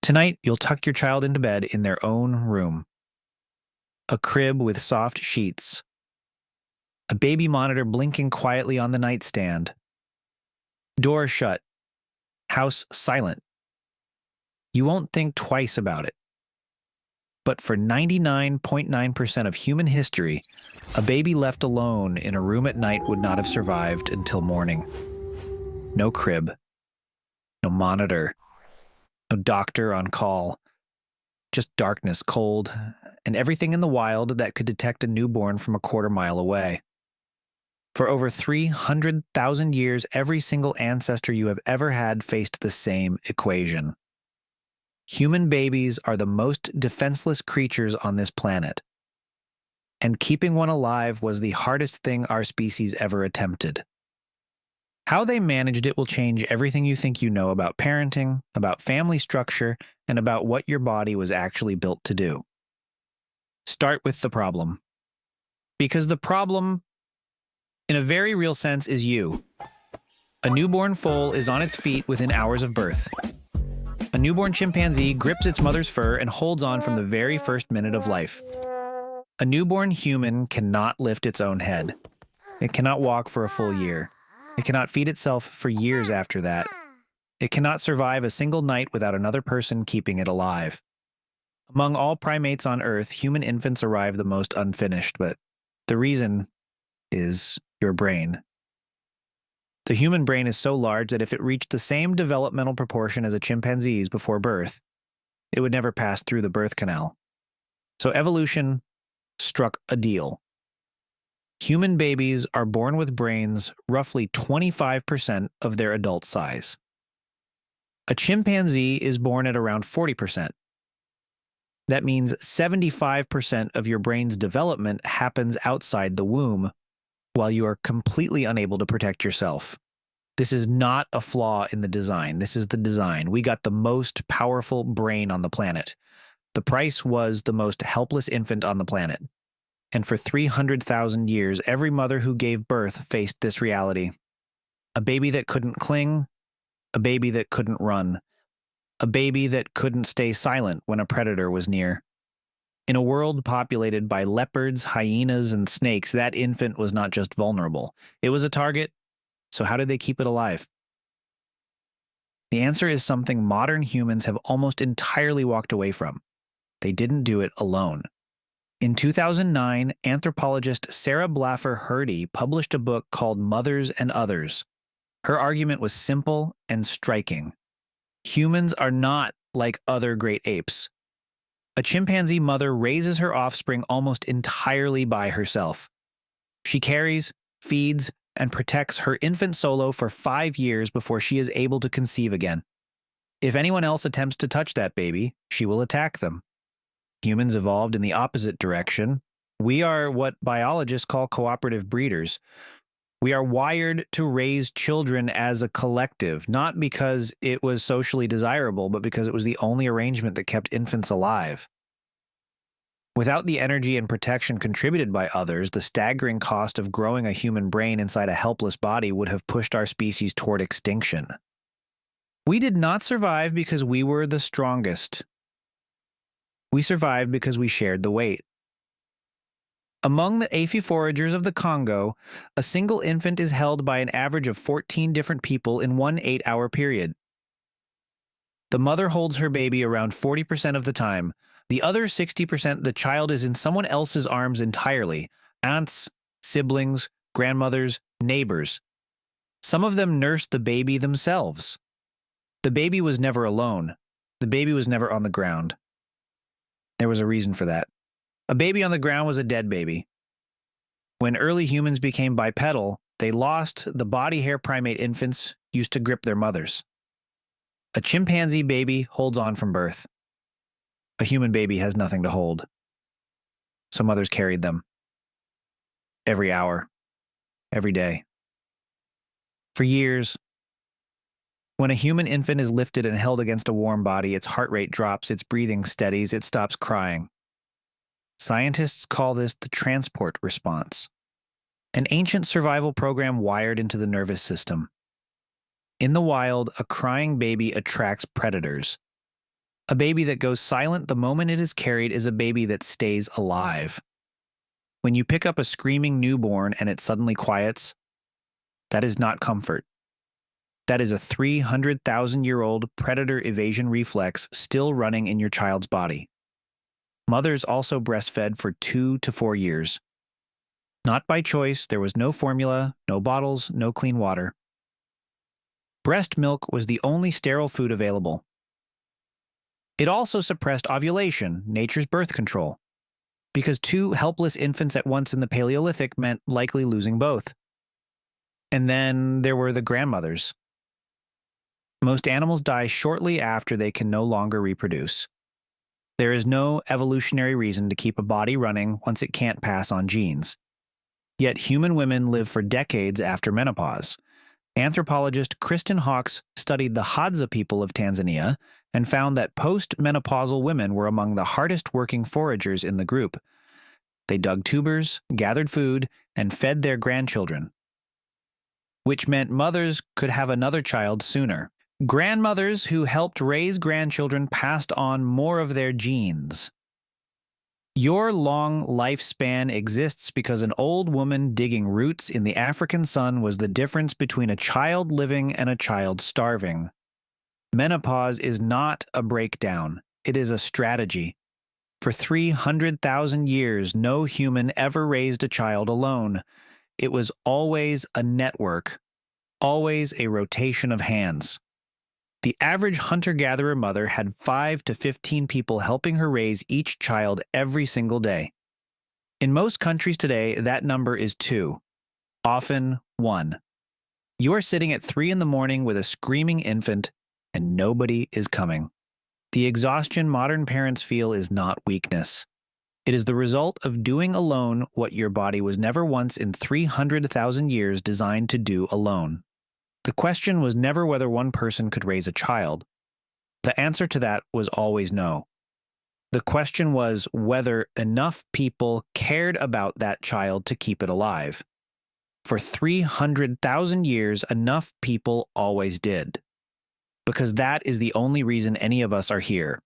Tonight, you'll tuck your child into bed in their own room. A crib with soft sheets. A baby monitor blinking quietly on the nightstand. Door shut. House silent. You won't think twice about it. But for 99.9% of human history, a baby left alone in a room at night would not have survived until morning. No crib. No monitor. No doctor on call. Just darkness, cold, and everything in the wild that could detect a newborn from a quarter-mile away. For over 300,000 years, every single ancestor you have ever had faced the same equation. Human babies are the most defenseless creatures on this planet, and keeping one alive was the hardest thing our species ever attempted. How they managed it will change everything you think you know about parenting, about family structure, and about what your body was actually built to do. Start with the problem. Because the problem, in a very real sense, is you. A newborn foal is on its feet within hours of birth. A newborn chimpanzee grips its mother's fur and holds on from the very first minute of life. A newborn human cannot lift its own head. It cannot walk for a full year. It cannot feed itself for years after that. It cannot survive a single night without another person keeping it alive. Among all primates on Earth, human infants arrive the most unfinished, but the reason is your brain. The human brain is so large that if it reached the same developmental proportion as a chimpanzee's before birth, it would never pass through the birth canal. So evolution struck a deal. Human babies are born with brains roughly 25% of their adult size. A chimpanzee is born at around 40%. That means 75% of your brain's development happens outside the womb, while you are completely unable to protect yourself. This is not a flaw in the design. This is the design. We got the most powerful brain on the planet. The price was the most helpless infant on the planet. And for 300,000 years, every mother who gave birth faced this reality. A baby that couldn't cling, a baby that couldn't run, a baby that couldn't stay silent when a predator was near. In a world populated by leopards, hyenas, and snakes, that infant was not just vulnerable. It was a target, so how did they keep it alive? The answer is something modern humans have almost entirely walked away from. They didn't do it alone. In 2009, anthropologist Sarah Blaffer-Hrdy published a book called Mothers and Others. Her argument was simple and striking. Humans are not like other great apes. A chimpanzee mother raises her offspring almost entirely by herself. She carries, feeds, and protects her infant solo for 5 years before she is able to conceive again. If anyone else attempts to touch that baby, she will attack them. Humans evolved in the opposite direction. We are what biologists call cooperative breeders. We are wired to raise children as a collective, not because it was socially desirable, but because it was the only arrangement that kept infants alive. Without the energy and protection contributed by others, the staggering cost of growing a human brain inside a helpless body would have pushed our species toward extinction. We did not survive because we were the strongest. We survived because we shared the weight. Among the aphid-foragers of the Congo, a single infant is held by an average of 14 different people in one 8-hour period. The mother holds her baby around 40% of the time. The other 60%, the child is in someone else's arms entirely: aunts, siblings, grandmothers, neighbors. Some of them nurse the baby themselves. The baby was never alone. The baby was never on the ground. There was a reason for that. A baby on the ground was a dead baby. When early humans became bipedal, they lost the body hair primate infants used to grip their mothers. A chimpanzee baby holds on from birth. A human baby has nothing to hold. So mothers carried them. Every hour. Every day. For years. When a human infant is lifted and held against a warm body, its heart rate drops, its breathing steadies, it stops crying. Scientists call this the transport response, an ancient survival program wired into the nervous system. In the wild, a crying baby attracts predators. A baby that goes silent the moment it is carried is a baby that stays alive. When you pick up a screaming newborn and it suddenly quiets, that is not comfort. That is a 300,000-year-old predator evasion reflex still running in your child's body. Mothers also breastfed for 2 to 4 years. Not by choice, there was no formula, no bottles, no clean water. Breast milk was the only sterile food available. It also suppressed ovulation, nature's birth control, because 2 helpless infants at once in the Paleolithic meant likely losing both. And then there were the grandmothers. Most animals die shortly after they can no longer reproduce. There is no evolutionary reason to keep a body running once it can't pass on genes. Yet human women live for decades after menopause. Anthropologist Kristen Hawkes studied the Hadza people of Tanzania and found that post-menopausal women were among the hardest working foragers in the group. They dug tubers, gathered food, and fed their grandchildren, which meant mothers could have another child sooner. Grandmothers who helped raise grandchildren passed on more of their genes. Your long lifespan exists because an old woman digging roots in the African sun was the difference between a child living and a child starving. Menopause is not a breakdown, it is a strategy. For 300,000 years, no human ever raised a child alone. It was always a network, always a rotation of hands. The average hunter-gatherer mother had 5 to 15 people helping her raise each child every single day. In most countries today, that number is 2, often 1. You are sitting at 3 in the morning with a screaming infant, and nobody is coming. The exhaustion modern parents feel is not weakness. It is the result of doing alone what your body was never once in 300,000 years designed to do alone. The question was never whether one person could raise a child. The answer to that was always no. The question was whether enough people cared about that child to keep it alive. For 300,000 years, enough people always did. Because that is the only reason any of us are here.